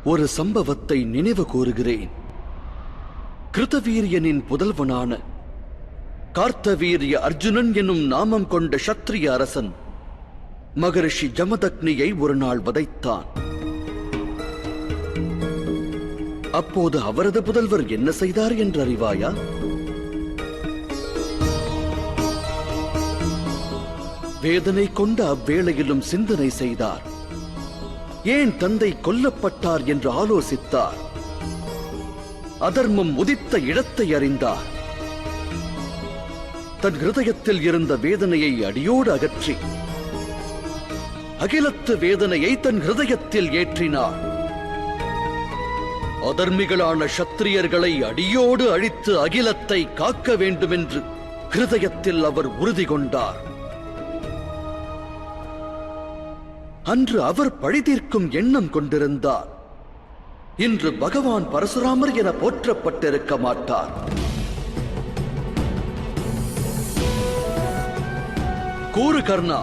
ஒரு சம்பவத்தை நினைவு கூறுகிறேன். கிருதவீரியனின் புதல்வனான கார்த்தவீரிய அர்ஜுனன் என்னும் நாமம் கொண்ட சத்திரிய அரசன் மகரிஷி ஜமதக்னியை ஒரு நாள் வதைத்தான். அப்போது அவரது புதல்வர் என்ன செய்தார் என்று அறிவாயா? வேதனை கொண்ட அவ்வேளையிலும் சிந்தனை செய்தார். ஏன் தந்தை கொல்லப்பட்டார் என்று ஆலோசித்தார். அதர்மம் உதித்த இடத்தை அறிந்தார். தன் ஹிருதயத்தில் இருந்த வேதனையை அடியோடு அகற்றி அகிலத்து வேதனையை தன் ஹிருதயத்தில் ஏற்றினார். அதர்மிகளான சத்திரியர்களை அடியோடு அழித்து அகிலத்தை காக்க வேண்டுமென்று ஹிருதயத்தில் அவர் உறுதி கொண்டார். அன்று அவர் பழிதீர்க்கும் எண்ணம் கொண்டிருந்தார். இன்று பகவான் பரசுராமர் என போற்றப்பட்டிருக்க மாட்டார். கூறு கர்ணா,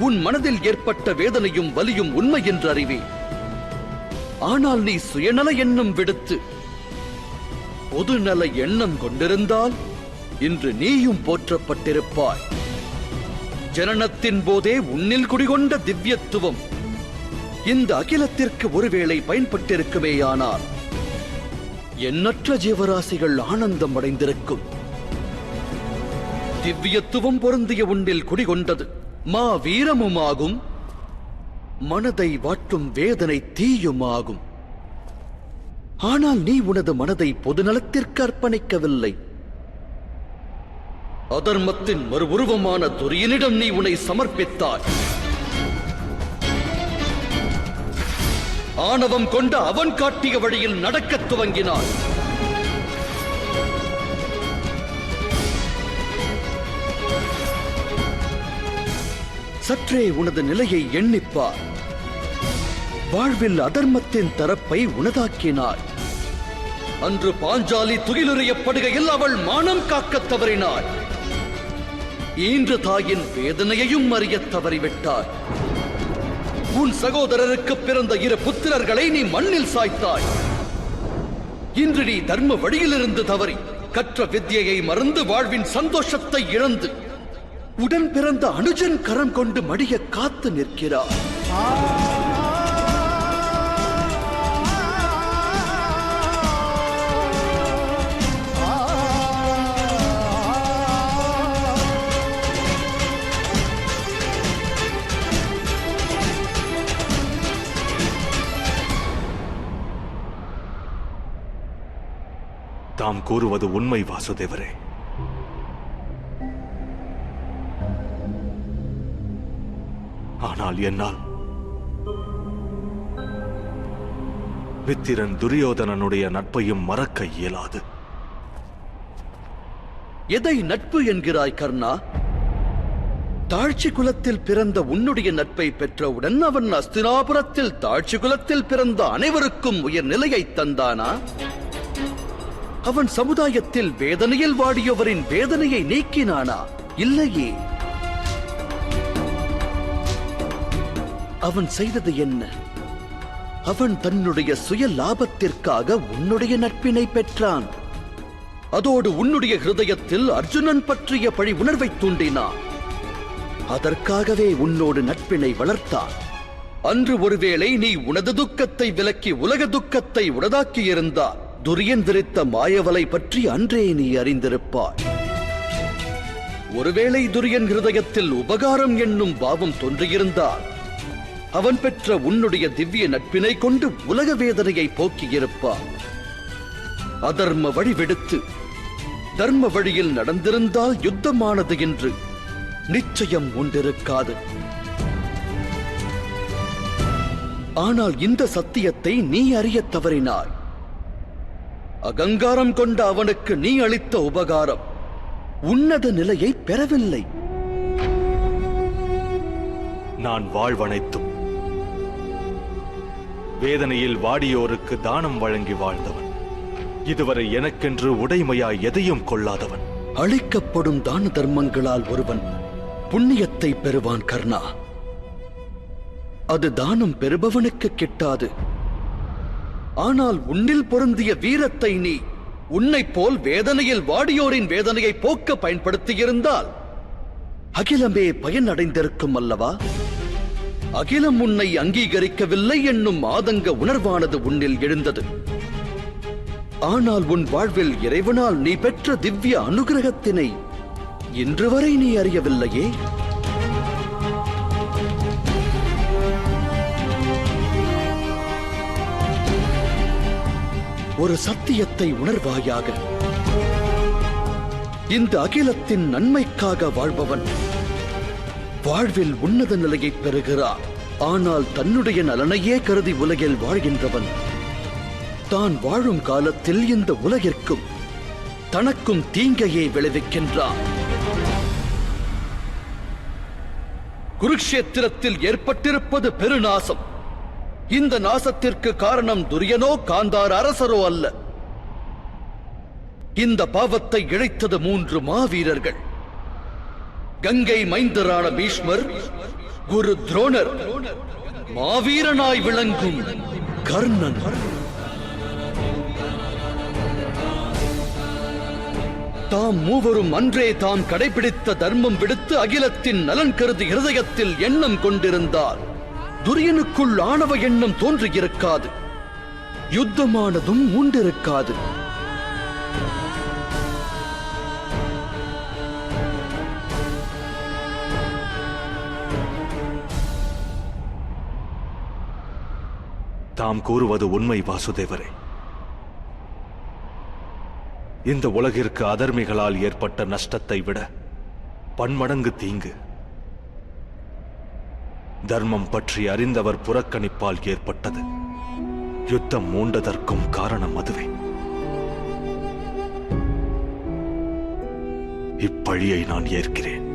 உன் மனதில் ஏற்பட்ட வேதனையும் வலியும் உண்மை என்று அறிவேன். ஆனால் நீ சுயநல எண்ணம் விடுத்து பொதுநல எண்ணம் கொண்டிருந்தால் இன்று நீயும் போற்றப்பட்டிருப்பாய். ஜனனத்தின் போதே உன்னில் குடிகொண்ட திவ்யத்துவம் இந்த அகிலத்திற்கு ஒருவேளை பயன்பட்டிருக்குமேயானால் எண்ணற்ற ஜீவராசிகள் ஆனந்தம் அடைந்திருக்கும். திவ்யத்துவம் பொருந்திய உன்னில் குடிகொண்டது மா வீரமுமாகும், மனதை வாட்டும் வேதனை தீயுமாகும். ஆனால் நீ உனது மனதை பொதுநலத்திற்கு அர்ப்பணிக்கவில்லை. அதர்மத்தின் மறு உருவமான துரியனிடம் நீ உன்னை சமர்ப்பித்தாய். ஆணவம் கொண்ட அவன் காட்டிய வழியில் நடக்கத் துவங்கினாய். சற்றே உனது நிலையை எண்ணிப்பார். வாழ்வில் அதர்மத்தின் தரப்பை உனதாக்கினாய். அன்று பாஞ்சாலி துகிலுறையப்படுகையில் அவள் மானம் காக்கத் தவறினாள். ஈன்ற தாயின் வேதனையையும் அறியத் தவறிவிட்டாய். உன் சகோதரருக்கு பிறந்த 2 புத்திரர்களை நீ மண்ணில் சாய்த்தாய். இன்று நீ தர்ம வழியிலிருந்து தவறி கற்ற வித்யையை மறந்து வாழ்வின் சந்தோஷத்தை இழந்து உடன் பிறந்த அனுஜன் கரம் கொண்டு மடிய காத்து நிற்கிறார். தாம் கூறுவது உண்மை வாசுதேவரே. ஆனால் என்னால் மித்திரன் துரியோதனனுடைய நட்பையும் மறக்க இயலாது. எதை நட்பு என்கிறாய் கர்ணா? தாழ்ச்சி குலத்தில் பிறந்த உன்னுடைய நட்பை பெற்றவுடன் அவன் அஸ்தினாபுரத்தில் தாழ்ச்சி குலத்தில் பிறந்த அனைவருக்கும் உயர் நிலையை தந்தானா? அவன் சமுதாயத்தில் வேதனையில் வாடியவரின் வேதனையை நீக்கினானா? இல்லையே. அவன் செய்தது என்ன? அவன் தன்னுடைய சுய லாபத்திற்காக உன்னுடைய நட்பினை பெற்றான். அதோடு உன்னுடைய ஹிருதயத்தில் அர்ஜுனன் பற்றிய பழி உணர்வை தூண்டினான். அதற்காகவே உன்னோடு நட்பினை வளர்த்தான். அன்று ஒருவேளை நீ உனது துக்கத்தை விலக்கி உலக துக்கத்தை உனதாக்கியிருந்தால் துரியன் விரித்த மாயவலை பற்றி அன்றே நீ அறிந்திருப்பாய். ஒருவேளை துரியன் ஹிருதயத்தில் உபகாரம் என்னும் பாவம் தோன்றியிருந்தால் அவன் பெற்ற உன்னுடைய திவ்ய நட்பினை கொண்டு உலக வேதனையை போக்கியிருப்பான். அதர்ம வழி விடுத்து தர்ம வழியில் நடந்திருந்தால் யுத்தமானது என்று நிச்சயம் உண்டிருக்காது. ஆனால் இந்த சத்தியத்தை நீ அறியத் தவறினாய். அகங்காரம் கொண்ட அவனுக்கு நீ அளித்த உபகாரம் உன்னத நிலையை பெறவில்லை. நான் வாழ்வனைத்தும் வேதனையில் வாடியோருக்கு தானம் வழங்கி வாழ்ந்தவன். இதுவரை எனக்கென்று உடைமையாய் எதையும் கொள்ளாதவன். அளிக்கப்படும் தான தர்மங்களால் ஒருவன் புண்ணியத்தை பெறுவான் கர்ணா. அது தானம் பெறுபவனுக்கு கிட்டாது. ஆனால் உன்னில் பொருந்திய வீரத்தை நீ உன்னைப் போல் வேதனையில் வாடியோரின் வேதனையை போக்க பயன்படுத்தியிருந்தால் அகிலமே பயன் அடைந்திருக்கும் அல்லவா? அகிலம் உன்னை அங்கீகரிக்கவில்லை என்னும் ஆதங்க உணர்வானது உன்னில் எழுந்தது. ஆனால் உன் வாழ்வில் இறைவனால் நீ பெற்ற திவ்ய அனுகிரகத்தினை இன்று வரை நீ அறியவில்லையே. ஒரு சத்தியத்தை உணர்வாயாக. இந்த அகிலத்தின் நன்மைக்காக வாழ்பவன் வாழ்வில் உன்னத நிலையை பெறுகிறான். ஆனால் தன்னுடைய நலனையே கருதி உலகில் வாழ்கின்றவன் தான் வாழும் காலத்தில் இந்த உலகிற்கும் தனக்கும் தீங்கையே விளைவிக்கின்றான். குருக்ஷேத்திரத்தில் ஏற்பட்டிருப்பது பெருநாசம். இந்த நாசத்திற்கு காரணம் துரியனோ காந்தார அரசரோ அல்ல. இந்த பாவத்தை இழைத்தது 3 மாவீரர்கள். கங்கை மைந்தரான பீஷ்மர், குரு துரோணர், மாவீரனாய் விளங்கும் கர்ணன். தாம் மூவரும் அன்றே தாம் கடைபிடித்த தர்மம் விடுத்து அகிலத்தின் நலன் கருதி இருதயத்தில் எண்ணம் கொண்டிருந்தார் துரியனுக்குள் ஆணவ எண்ணம் தோன்றியிருக்காது, யுத்தமானதும் உண்டிருக்காது. தாம் கூறுவது உண்மை வாசுதேவரே. இந்த உலகிற்கு அதர்மிகளால் ஏற்பட்ட நஷ்டத்தை விட பன்மடங்கு தீங்கு தர்மம் பற்றி அறிந்தவர் புறக்கணிப்பால் ஏற்பட்டது. யுத்தம் மூண்டதற்கும் காரணம் அதுவே. இப்பழியை நான் ஏற்கிறேன்.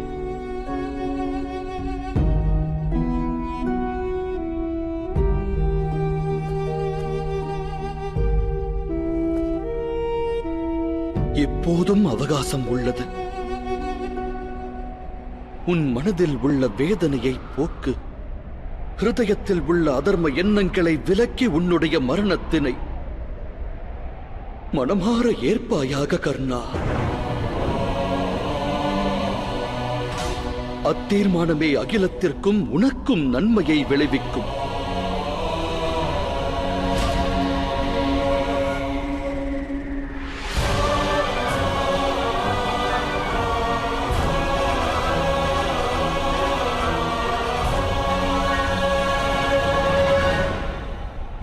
எப்போதும் அவகாசம் உள்ளது. உன் மனதில் உள்ள வேதனையை போக்கு. ஹிருதயத்தில் உள்ள அதர்ம எண்ணங்களை விலக்கி உன்னுடைய மரணத்தினை மனமாற ஏற்பாயாக கர்ணா. அத்தீர்மானமே அகிலத்திற்கும் உனக்கும் நன்மையை விளைவிக்கும்.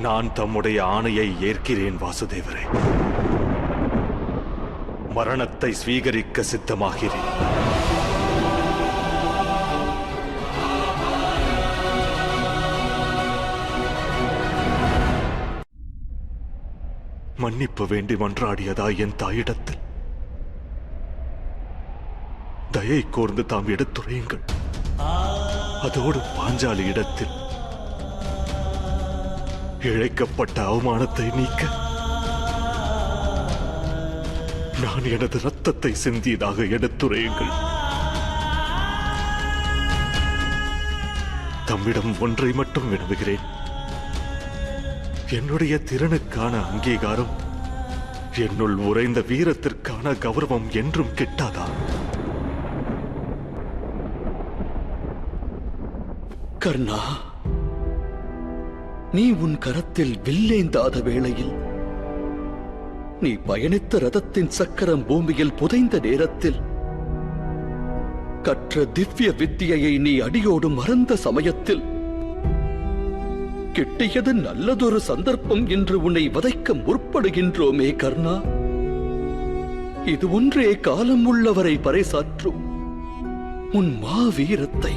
நான் தம்முடைய ஆணையை ஏற்கிறேன் வாசுதேவரே. மரணத்தை ஸ்வீகரிக்க சித்தமாகிறேன். மன்னிப்பு வேண்டி மன்றாடியதா என் தாயிடத்தில் தயை கோர்ந்து தாம் எடுத்துரையுங்கள். அதோடு பாஞ்சாலி இடத்தில் இழைக்கப்பட்ட அவமானத்தை நீக்க நான் எனது ரத்தத்தை சிந்தியதாக எடுத்துரையுங்கள். தம்மிடம் ஒன்றை மட்டும் வினவுகிறேன். என்னுடைய திறனுக்கான அங்கீகாரம், என்னுள் உறைந்த வீரத்திற்கான கௌரவம் என்றும் கிட்டாதா? கர்ணா, நீ உன் கரத்தில் வில்லேந்தாத வேளையில், நீ பயணித்த ரதத்தின் சக்கரம் பூமியில் புதைந்த நேரத்தில், கற்ற திவ்ய வித்தியை நீ அடியோடு மறந்த சமயத்தில் கிட்டியது நல்லதொரு சந்தர்ப்பம் என்று உன்னை வதைக்க முற்படுகின்றோமே கர்ணா. இது ஒன்றே காலம் உள்ளவரை பறைசாற்றும் உன் மாவீரத்தை